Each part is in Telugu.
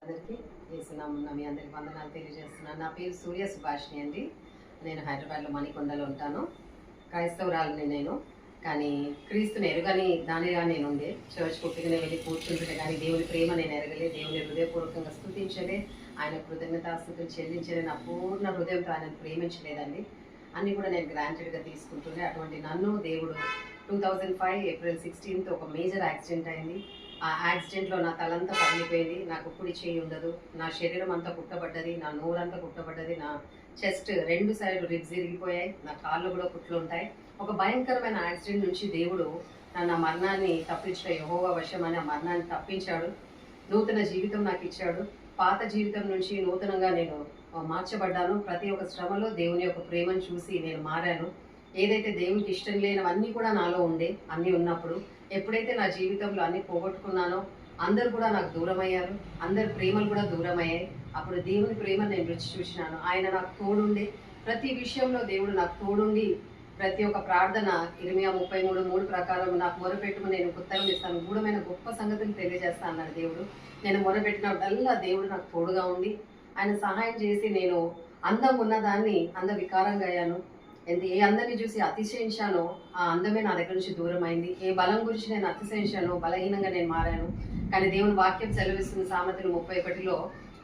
అందరికీ చేస్తున్నాము. మీ అందరికి వందనాలు తెలియజేస్తున్నాను. నా పేరు సూర్య సుభాషిణి అండి. నేను హైదరాబాద్లో మణికొండలో ఉంటాను. క్రైస్తవురాలని నేను, కానీ క్రీస్తుని ఎరుగని దానిగా నేను ఉండే చర్చ్ పుట్టుకుని వెళ్ళి కూర్చుంటుంటే కానీ దేవుని ప్రేమ నేను ఎరగలే, దేవుని హృదయపూర్వకంగా స్తుతించలే, ఆయన కృతజ్ఞతాస్తుతులు చెల్లించలే, నా పూర్ణ హృదయంతో ఆయన ప్రేమించలేదండి. అన్నీ కూడా నేను గ్రాంటెడ్గా తీసుకుంటుండే. అటువంటి నన్ను దేవుడు 2005 ఏప్రిల్ 16th ఒక మేజర్ యాక్సిడెంట్ అయింది. ఆ యాక్సిడెంట్లో నా తలంతా పగిలిపోయింది, నాకు కుడి చేయి ఉండదు, నా శరీరం అంతా కుట్టబడ్డది, నా నోరంతా కుట్టబడ్డది, నా చెస్ట్ 2 సైడ్లు రిబ్స్ ఇరిగిపోయాయి, నా కాళ్ళు కూడా కుట్లు ఉంటాయి. ఒక భయంకరమైన యాక్సిడెంట్ నుంచి దేవుడు నన్ను ఆ మరణాన్ని తప్పించిన యెహోవా వశం అని ఆ మరణాన్ని తప్పించాడు. నూతన జీవితం నాకు ఇచ్చాడు. పాత జీవితం నుంచి నూతనంగా నేను మార్చబడ్డాను. ప్రతి ఒక్క శ్రమలో దేవుని యొక్క ప్రేమను చూసి నేను మారాను. ఏదైతే దేవునికి ఇష్టం లేనివన్నీ కూడా నాలో ఉండే, అన్నీ ఉన్నప్పుడు ఎప్పుడైతే నా జీవితంలో అన్నీ పోగొట్టుకున్నానో అందరు కూడా నాకు దూరమయ్యారు, అందరి ప్రేమలు కూడా దూరమయ్యాయి. అప్పుడు దేవుని ప్రేమ నేను రుచి చూసినాను. ఆయన నాకు తోడుండి ప్రతి విషయంలో దేవుడు నాకు తోడుండి ప్రతి ఒక్క ప్రార్థన ఇర్మియా 33:3 ప్రకారం నాకు మొరపెట్టుకుని నేను ఉత్తరం ఇస్తాను, గూఢమైన గొప్ప సంగతులు తెలియజేస్తా అన్నాడు దేవుడు. నేను మొరపెట్టినప్పుడల్లా దేవుడు నాకు తోడుగా ఉండి ఆయన సహాయం చేసి నేను అందం ఉన్నదాన్ని వికారంగా అయ్యాను. ఏ అందరిని చూసి అతిశయించానో ఆ అందమే నా దగ్గర నుంచి దూరం అయింది. ఏ బలం గురించి నేను అతిశయించానో బలహీనంగా నేను మారాను. కానీ దేవుని వాక్యం సెలవిస్తున్న సామెతలు 31లో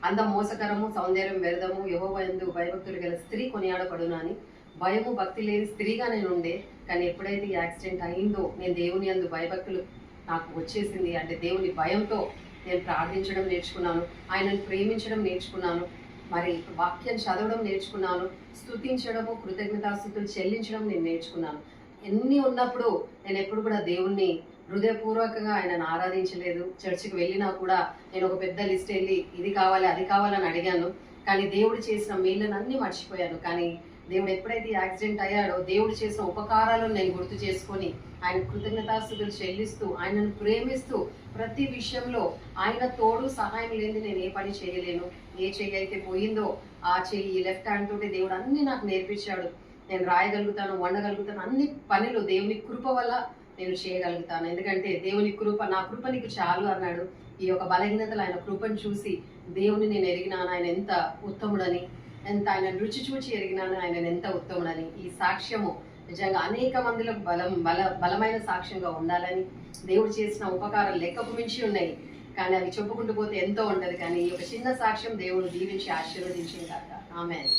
అందం మోసకరము, సౌందర్యం వ్యర్థము, యెహోవా యందు భయభక్తులు గల స్త్రీ కొనియాడబడును అని. భయము భక్తి లేని స్త్రీగా నేను ఉండే, కానీ ఎప్పుడైతే ఈ యాక్సిడెంట్ అయిందో నేను దేవుని యందు భయభక్తులు నాకు వచ్చేసింది. అంటే దేవుని భయంతో నేను ప్రార్థించడం నేర్చుకున్నాను, ఆయనను ప్రేమించడం నేర్చుకున్నాను, మరి వాక్యం చదవడం నేర్చుకున్నాను, స్తుతించడము కృతజ్ఞతాస్తుతులు చెల్లించడం నేను నేర్చుకున్నాను. ఎన్ని ఉన్నప్పుడు నేను ఎప్పుడు కూడా దేవుణ్ణి హృదయపూర్వకంగా ఆయనను ఆరాధించలేదు. చర్చికి వెళ్ళినా కూడా నేను ఒక పెద్ద లిస్ట్ వెళ్ళి ఇది కావాలి అది కావాలని అడిగాను, కానీ దేవుడు చేసిన మేళ్ళను అన్నీ మర్చిపోయాను. కానీ దేవుడు ఎప్పుడైతే యాక్సిడెంట్ అయ్యాడో దేవుడు చేసిన ఉపకారాలను నేను గుర్తు చేసుకొని ఆయన కృతజ్ఞతాస్తుతులు చెల్లిస్తూ ఆయనను ప్రేమిస్తూ ప్రతి విషయంలో ఆయన తోడు సహాయం లేని నేను ఏ పని చేయలేను. ఏ చెయ్యి అయితే పోయిందో ఆ చెయ్యి లెఫ్ట్ హ్యాండ్ తోటి దేవుడు అన్ని నాకు నేర్పించాడు. నేను రాయగలుగుతాను, వండగలుగుతాను, అన్ని పనులు దేవుని కృప వల్ల నేను చేయగలుగుతాను. ఎందుకంటే దేవుని కృప, నా కృప నీకు చాలు అన్నాడు. ఈ యొక్క బలహీనతలు ఆయన కృపను చూసి దేవుని నేను ఎరిగినాను ఆయన ఎంత ఉత్తముడని, ఎంత ఆయన రుచి చూచి ఎరిగినాను ఆయన ఎంత ఉత్తముడని. ఈ సాక్ష్యము నిజంగా అనేక మందిలకు బలమైన సాక్ష్యంగా ఉండాలని, దేవుడు చేసిన ఉపకారాలు లెక్కకు మించి ఉన్నాయి, కానీ అవి చెప్పుకుంటూ పోతే ఎంతో ఉంటది. కానీ ఈ యొక్క చిన్న సాక్ష్యం దేవుడు దీవించి ఆశీర్వదించింది కాక. ఆమేన్.